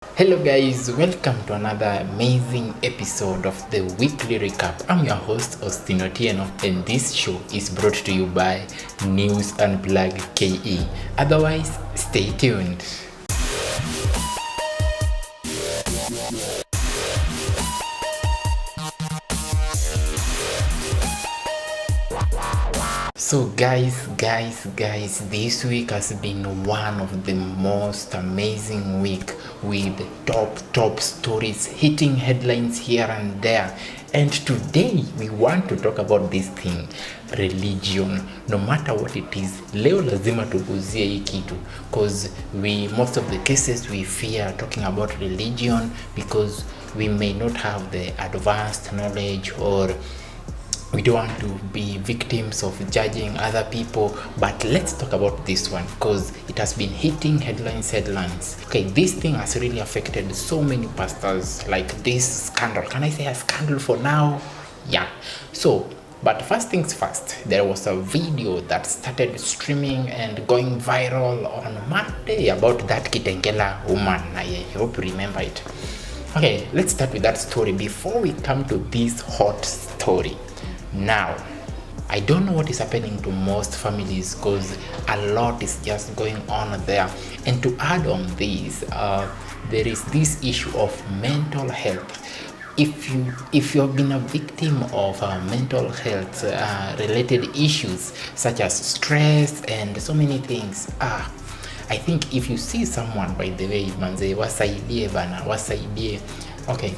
Hello guys, welcome to another amazing episode of the weekly recap. I'm your host Austin Otieno, and this show is brought to you by News Unplugged KE. Otherwise, stay tuned. So guys, this week has been one of the most amazing week with top stories hitting headlines here and there. And today we want to talk about this thing, religion. No matter what it is, leo lazima tuguzie hii kitu, because most of the cases we fear talking about religion because we may not have the advanced knowledge, or we don't want to be victims of judging other people. But let's talk about this one because it has been hitting headlines. Okay, this thing has really affected so many pastors, like this scandal. Can I say a scandal for now? Yeah. So, but first things first, there was a video that started streaming and going viral on Monday about that Kitengela woman. I hope you remember it. Okay, let's start with that story before we come to this hot story. Now, I don't know what is happening to most families because a lot is just going on there. And to add on this, there is this issue of mental health. If you have been a victim of mental health related issues such as stress and so many things, I think if you see someone, by the way, manze, wasaidie. Okay,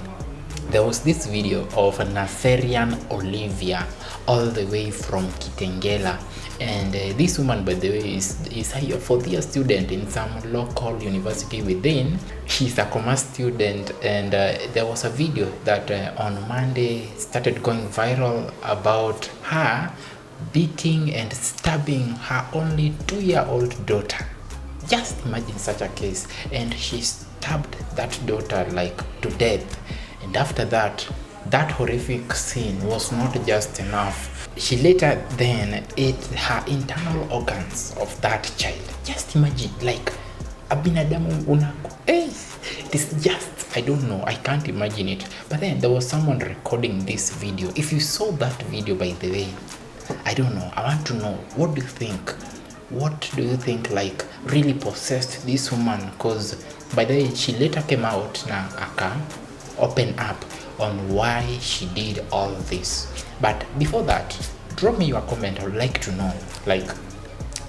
there was this video of Nigerian Olivia all the way from Kitengela, and this woman, by the way, is a fourth-year student in some local university within. She's a commerce student, and there was a video that on Monday started going viral about her beating and stabbing her only 2-year-old daughter. Just imagine such a case. And she stabbed that daughter like to death. And after that horrific scene was not just enough. She later then ate her internal organs of that child. Just imagine, like a binadamu it is just, I don't know, I can't imagine it. But then there was someone recording this video. If you saw that video, by the way, I don't know, I want to know, what do you think? What do you think like really possessed this woman? Because by the way, she later came out na aka open up on why she did all this. But before that, drop me your comment. I would like to know, like,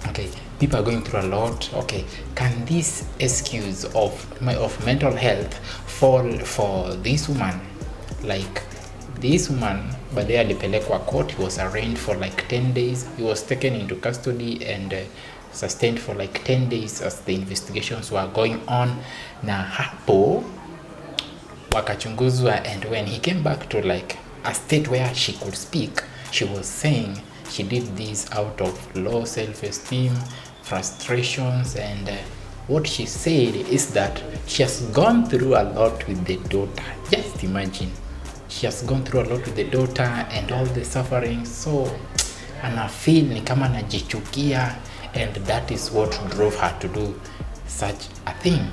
okay, people are going through a lot. Okay, can this excuse of mental health fall for this woman? Like, this woman, but they alipelekwa court. He was arraigned for like 10 days. He was taken into custody and sustained for like 10 days as the investigations were going on. Na hapo wakachunguzwa, and when he came back to like a state where she could speak, she was saying she did this out of low self-esteem, frustrations, and what she said is that she has gone through a lot with the daughter. Just imagine, she has gone through a lot with the daughter and all the suffering, so ana feel ni kama anajichukia, and that is what drove her to do such a thing.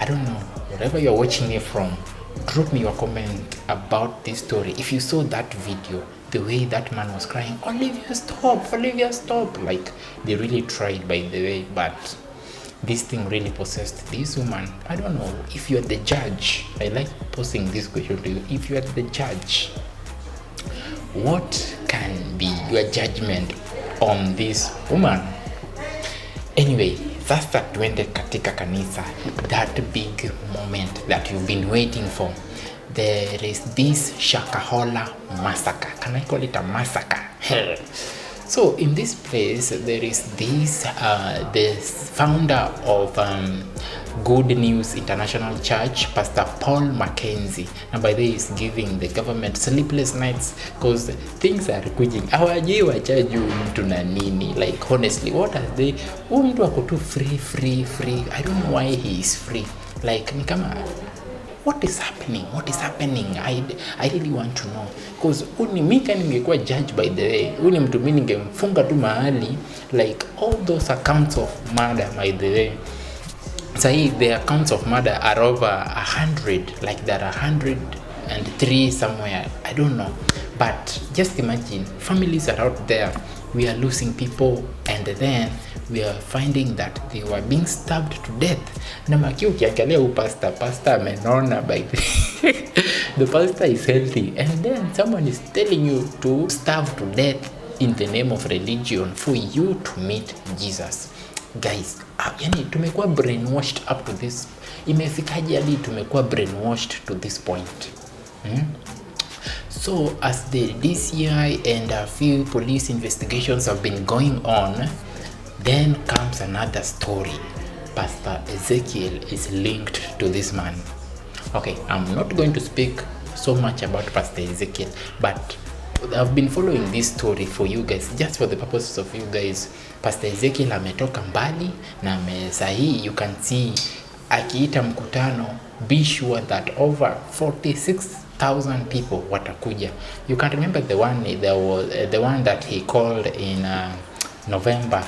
I don't know, wherever you're watching it from, drop me your comment about this story. If you saw that video, the way that man was crying, Olivia stop, like they really tried, by the way, but this thing really possessed this woman. I don't know, if you're the judge, I like posing this question to you. If you're the judge, what can be your judgment on this woman? Anyway, sasa tuende katika kanisa, that big moment that you've been waiting for. There is this Shakahola massacre. Can I call it a massacre? So in this place, there is this the founder of Good News International Church, Pastor Paul Mackenzie. And by the way, is giving the government sleepless nights because things are quitting. Hawajui wachaji mtu na nini. Like honestly, what are they? Mtu ako tu free. I don't know why he is free. Like ni kama, what is happening? I really want to know, because mimi ningekuwa judge, by the way, mtu mimi ningemfunga tu mahali, like all those accounts of murder, by the way, say the accounts of murder are over 100, like there are 103 somewhere, I don't know. But just imagine, families are out there, we are losing people, and then we are finding that they were being stabbed to death. Na maki ukiangalia pastor amenona by the pastor is healthy, and then someone is telling you to starve to death in the name of religion for you to meet Jesus. Guys, yani tumekuwa brainwashed up to this. Imefikaje hadi tumekuwa brainwashed to this point? So as the DCI and a few police investigations have been going on, then comes another story. Pastor Ezekiel is linked to this man. Okay, I'm not going to speak so much about Pastor Ezekiel, but I've been following this story for you guys, just for the purposes of you guys. Pastor Ezekiel ametoka mbali na sahi, you can see akiita mkutano, be sure that over 46,000 people watakuja. You can remember the one that he called in November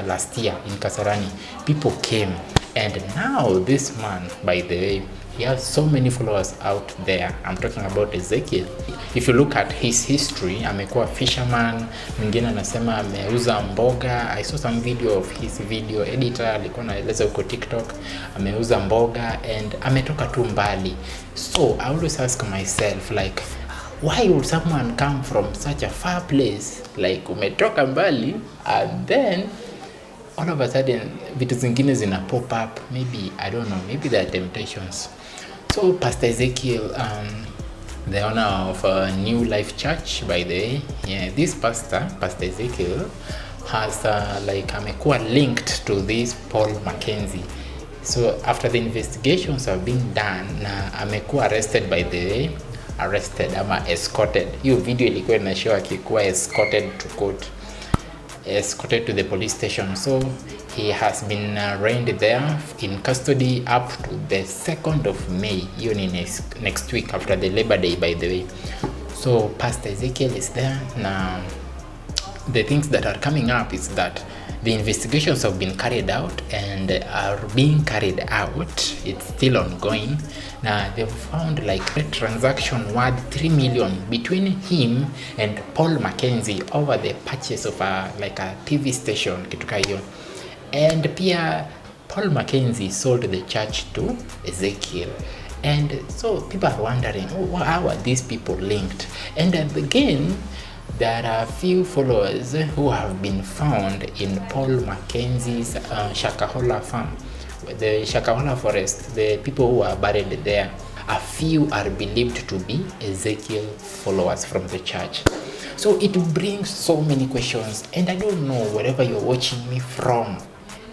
last year in Kaserran. People came, and now this man, by the way, he has so many followers out there. I'm talking about Ezekiel. If you look at his history, amekuwa fisherman, mwingine anasema ameuza mboga. I saw some video of his video editor, alikuwa anaeleza uko TikTok, ameuza mboga, and ametoka tu mbali. So I always ask myself, like, why would someone come from such a far place, like umetoka mbali, and then all of a sudden vitu zingine zina pop up? Maybe, I don't know, maybe there are temptations. So Pastor Ezekiel, the owner of a New Life Church, by the way, yeah, this Pastor Ezekiel has amekuwa linked to this Paul Mackenzie. So after the investigations have been done, na amekuwa arrested, by the way, escorted. Hiyo video ilikuwa inashow akikuwa escorted to the police station. So he has been arraigned there in custody up to the 2nd of May, even next week after the Labor Day, by the way. So Pastor Ezekiel is there. Now the things that are coming up is that the investigations have been carried out and are being carried out. It's still ongoing. Now they've found like a transaction worth 3 million between him and Paul Mackenzie over the purchase of a TV station, kituka hiyo. And pia Paul Mackenzie sold the church to Ezekiel. And so people are wondering, how are these people linked? And again, there are a few followers who have been found in Paul Mackenzie's Shakahola farm, the Shakahola forest, the people who are buried there. A few are believed to be Ezekiel followers from the church. So it brings so many questions, and I don't know wherever you're watching me from,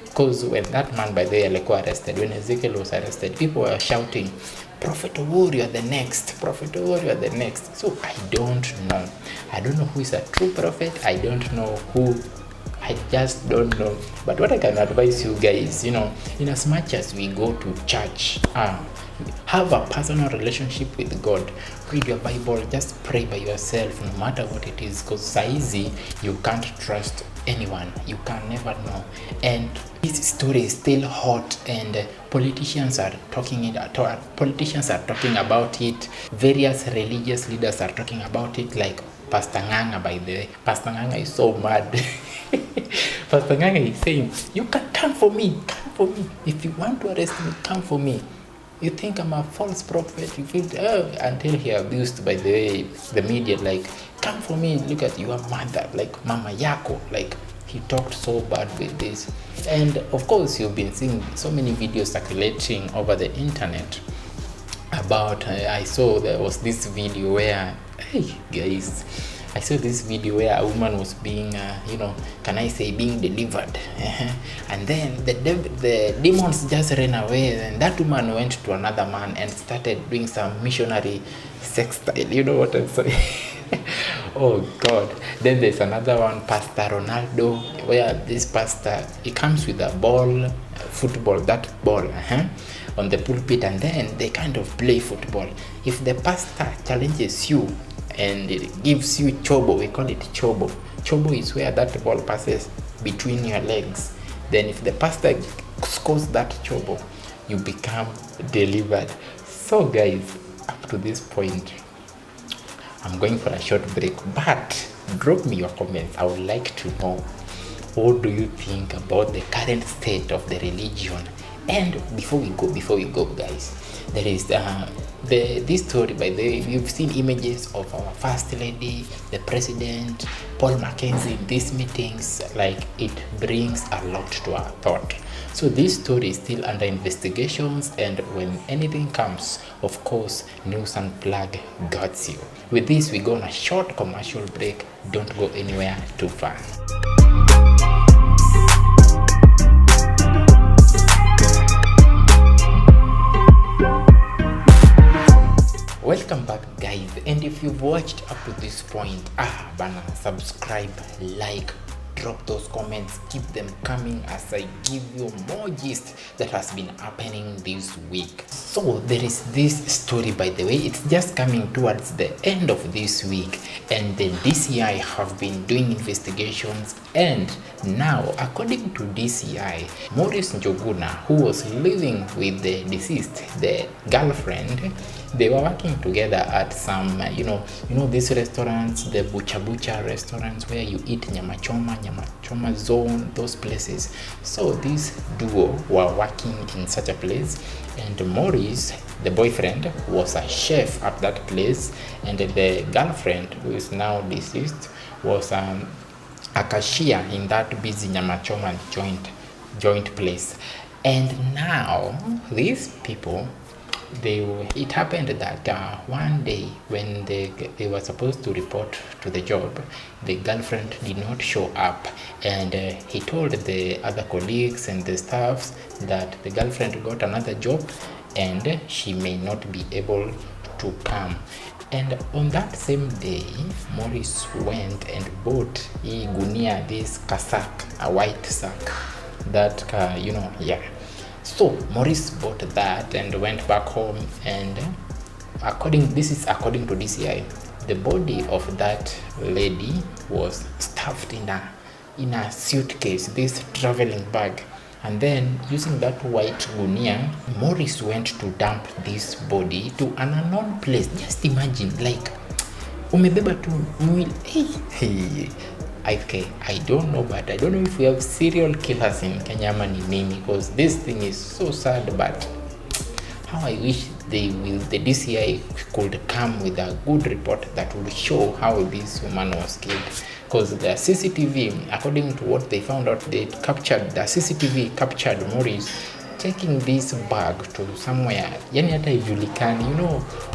because when that man, by the way, alikuwa arrested, when Ezekiel was arrested, people were shouting, Prophet Owori, you are the next. Prophet Owori, you are the next. So I don't know. I don't know who is a true prophet. I don't know who. I just don't know. But what I can advise you guys, in as much as we go to church, have a personal relationship with God. Read your Bible. Just pray by yourself, no matter what it is. Because easy, you can't trust anyone. You can never know. And this story is still hot, and politicians are talking about it. Various religious leaders are talking about it, like Pastor Nganga, by the way. Pastor Nganga is so mad. Pastor Nganga is saying, you can come for me. If you want to arrest me, come for me. You think I'm a false prophet? You feel, until he abused, by the way, the media, like, come for me, look at your mother, like Mama Yako, like, he talked so bad with this. And of course, you've been seeing so many videos circulating over the internet about, I saw there was this video where, hey guys, I saw this video where a woman was being, being delivered. And then the demons just ran away, and that woman went to another man and started doing some missionary sex style. You know what I'm saying? Oh God. Then there's another one, Pastor Ronaldo, where this pastor, he comes with a ball, football, that ball, on the pulpit, and then they kind of play football. If the pastor challenges you and it gives you chobo, we call it chobo. Chobo is where that ball passes between your legs. Then if the pastor scores that chobo, you become delivered. So guys, up to this point, I'm going for a short break, but drop me your comments. I would like to know, what do you think about the current state of the religion? And before we go guys, there is this story. By the way, you've seen images of our first lady, the president, Paul Mackenzie in these meetings. Like, it brings a lot to our thought. So this story is still under investigations, and when anything comes, of course, News Unplugged got you. With this, we go on a short commercial break. Don't go anywhere too far. Welcome back guys, and if you've watched up to this point, subscribe, like, drop those comments, keep them coming as I give you more gist that has been happening this week. So there is this story, by the way, it's just coming towards the end of this week, and the DCI have been doing investigations, and now according to DCI, Maurice Njuguna, who was living with the deceased, the girlfriend, they were working together at some these restaurants, the butcher restaurants where you eat nyama choma zone, those places. So this duo were working in such a place, and Maurice, the boyfriend, was a chef at that place, and the girlfriend, who is now deceased, was a cashier in that busy nyama choma joint place. And now these people, it happened that one day when they were supposed to report to the job, the girlfriend did not show up, and he told the other colleagues and the staffs that the girlfriend got another job and she may not be able to come. And on that same day, Maurice went and bought gunia, this kasak, a white sack, that So Maurice bought that and went back home, and this is according to DCI, the body of that lady was stuffed in a suitcase, this traveling bag, and then using that white gunia, Maurice went to dump this body to an unknown place. Just imagine, like, umebeba tu mwili. Okay, I don't know, but I don't know if we have serial killers in Kenya because this thing is so sad. But how I wish the DCI could come with a good report that would show how this woman was killed, because the CCTV, according to what they found out, the CCTV captured Maurice taking this bag to somewhere. Yani hata ijulikani,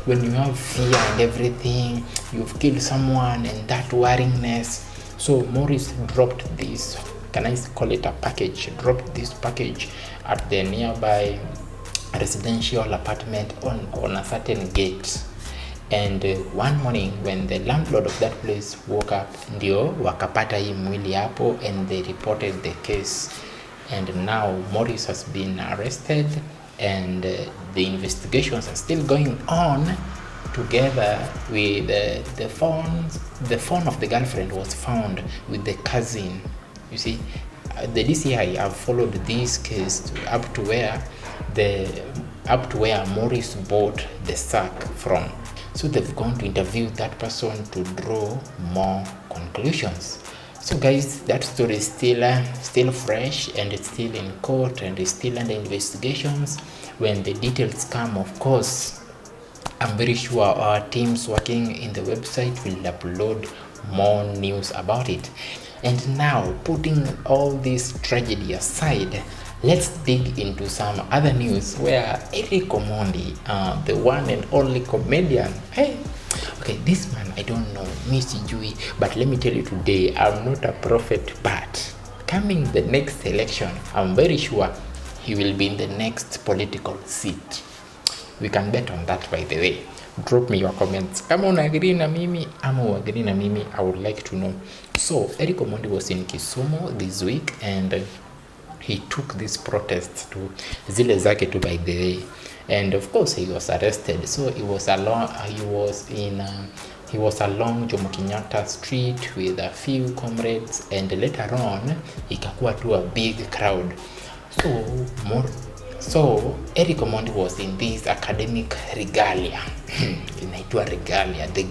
when you have fear and everything, you've killed someone and that worringness. So Maurice dropped this, can I call it a package, dropped this package at the nearby residential apartment on a certain gate. And one morning when the landlord of that place woke up, ndio wakapata hii mwili hapo, and they reported the case. And now Maurice has been arrested, and the investigations are still going on. Together with the phone of the girlfriend was found with the cousin. You see, the DCI have followed this case up to where Maurice bought the sack from. So they've gone to interview that person to draw more conclusions. So guys, that story is still fresh, and it's still in court, and it's still under investigations. When the details come, of course, I'm very sure our teams working in the website will upload more news about it. And now, putting all this tragedy aside, let's dig into some other news where Eric Omondi, the one and only comedian, okay, this man, I don't know, Miss Jui, but let me tell you today, I'm not a prophet, but coming the next election, I'm very sure he will be in the next political seat. We can bet on that, by the way. Drop me your comments. Kama unagree na mimi, ama uagree na mimi, I would like to know. So, Eric Omondi was in Kisumu this week, and he took this protest to zile zake tu, by the way. And of course, he was arrested. So, he was alone. He was along Jomo Kenyatta Street with a few comrades, and later on ikakuwa to a big crowd. So Eric Omondi was in this academic regalia. Inaitwa regalia, the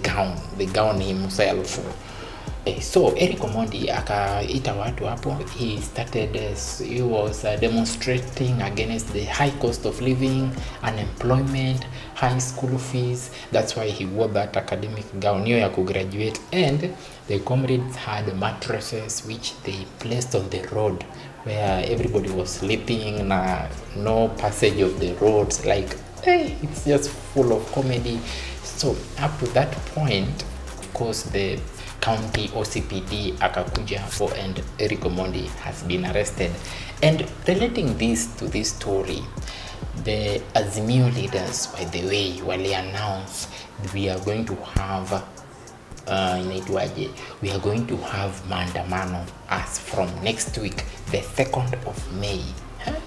gown himself. So Eric Omondi akaita watu hapo. He was demonstrating against the high cost of living, unemployment, high school fees. That's why he wore that academic gown ya kugraduate. And the comrades had mattresses which they placed on the road where everybody was sleeping, no passage of the roads. Like, it's just full of comedy. So up to that point, of course, the county OCPD akakuja hapo, and Eric Omondi has been arrested. And relating this to this story, the Azimio leaders, by the way, wali announce we are going to have we are going to have Maandamano as from next week, the 2nd of May.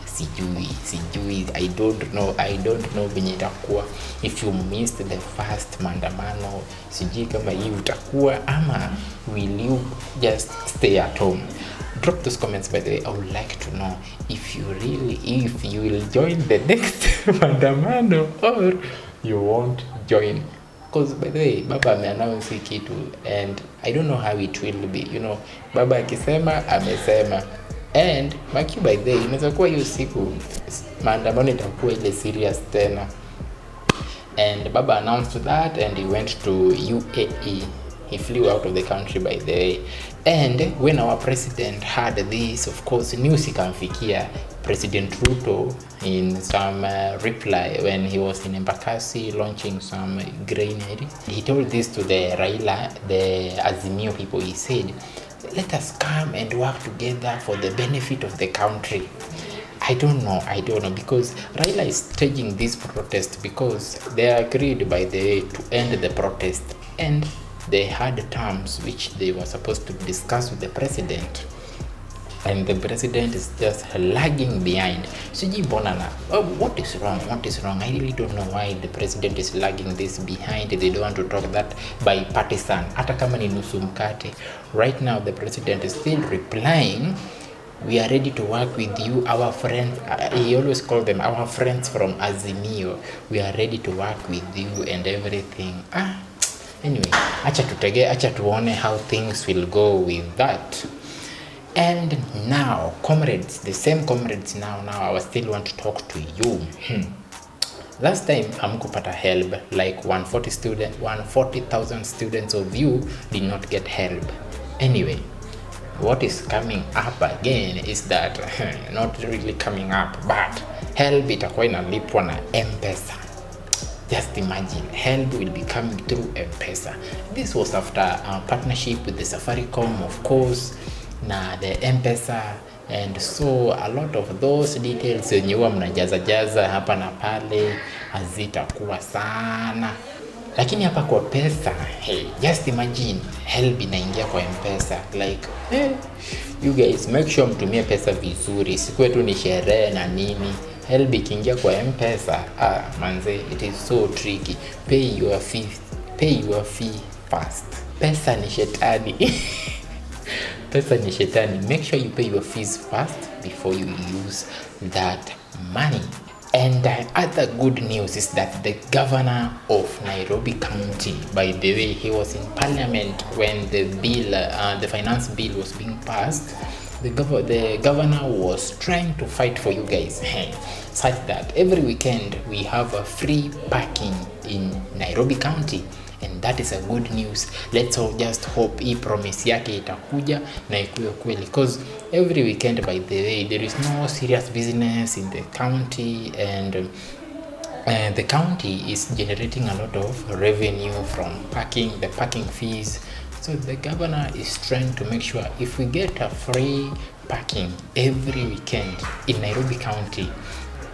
Sijui, I don't know venye itakuwa. If you missed the first Maandamano, sijui kama hii utakuwa ama will you just stay at home? Drop those comments, by the way. I would like to know if you will join the next Maandamano or you won't join. Because by the way, Baba ameannounce kitu and I don't know how it will be. Baba akisema amesema. And Maki, by the way, inaweza kuwa hiyo siku Maandamano itakuwa ile serious tena. And Baba announced that and he went to UAE. He flew out of the country, by the way. And when our president heard this, of course, news ikamfikia President Ruto in some reply when he was in Embakasi launching some granary. He told this to the Azimio people. He said, let us come and work together for the benefit of the country. I don't know, because Raila is staging this protest because they agreed, by the way, to end the protest, and they had terms which they were supposed to discuss with the president, and the president is just lagging behind. What is wrong? I really don't know why the president is lagging this behind. They don't want to talk that bipartisan. Hata kama ni nusu mkate. Right now the president is still replying, we are ready to work with you, our friends. He always called them our friends from Azimio. We are ready to work with you and everything. Anyway, acha tuone how things will go with that. And now, comrades, the same comrades now I still want to talk to you. Last time hamkupata help, like 140,000 students of you did not get help. Anyway, what is coming up again is that not really coming up, but help itakuwa inalipwa na M-Pesa. Just imagine, help will be coming through M-Pesa. This was after a partnership with the Safaricom, of course, na the M-Pesa, and so a lot of those details yenye huwa mnajaza hapa na pale hazitakuwa sana, lakini hapa kwa pesa, just imagine help inaingia kwa M-Pesa. Like, you guys make sure mtumie pesa vizuri, sikuwe tu ni sherehe na nini. Help ikiingia kwa M-Pesa, manze, it is so tricky. Pay your fee first. Pesa ni shetani. Make sure you pay your fees first before you use that money. And other good news is that the governor of Nairobi County, by the way, he was in parliament when the finance bill was being passed. The governor was trying to fight for you guys, such that every weekend we have a free parking in Nairobi County. And that is a good news. Let's all just hope hii promise yake itakuja na ikuwe kweli, because every weekend, by the way, there is no serious business in the county, and the county is generating a lot of revenue from the parking fees. So the governor is trying to make sure if we get a free parking every weekend in Nairobi County,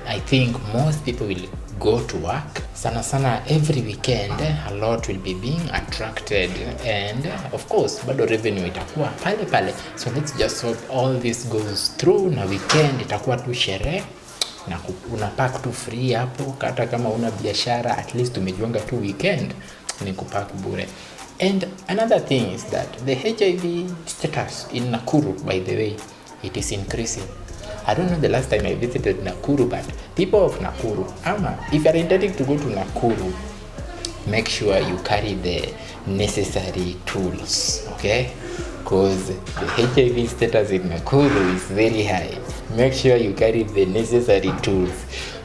I think most people will go to work. Sana every weekend a lot will be being attracted, and of course bado revenue itakuwa pale. So let's just hope all this goes through, na weekend itakuwa tu sherehe na unapark tu free hapo. Hata kama una biashara, at least umejiunga tu weekend ni kupark bure. And another thing is that the HIV status in Nakuru, by the way, it is increasing. I don't know the last time I visited Nakuru, but people of Nakuru, if you're intending to go to Nakuru, make sure you carry the necessary tools, okay? Because the HIV status in Nakuru is very high. Make sure you carry the necessary tools.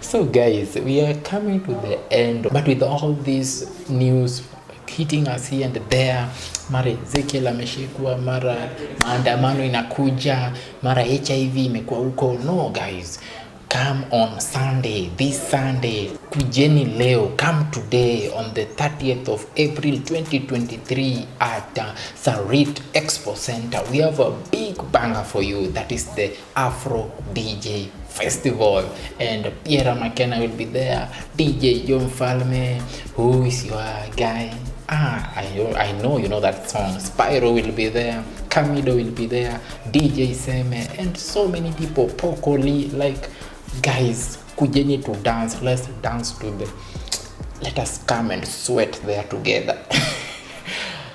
So guys, we are coming to the end, but with all this news hitting us here and there, mara Ezekiel ameshikwa, mara maandamano inakuja, mara HIV imekuwa huko. No guys, come on Sunday, this Sunday, kujeni leo, come today on the 30th of April 2023 at Sarit Expo Center. We have a big banger for you. That is the Afro DJ Festival, and Pierre McKenna will be there, DJ John Falme, who is your guy? I know you know that song. Spyro will be there, Camido will be there, DJ Seme, and so many people, Pokoli. Like, guys, kujeni to dance. Let's dance to the, let us come and sweat there together.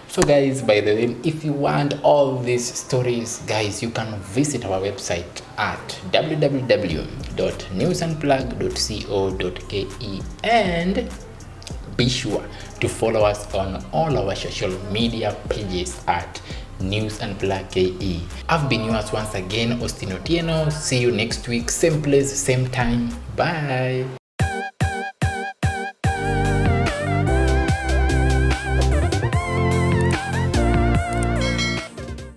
So guys, by the way, if you want all these stories, guys, you can visit our website at www.newsunplug.co.ke, and be sure to follow us on all our social media pages at News Unplug KE. I've been yours once again, Austin Otieno. See you next week, same place, same time. Bye.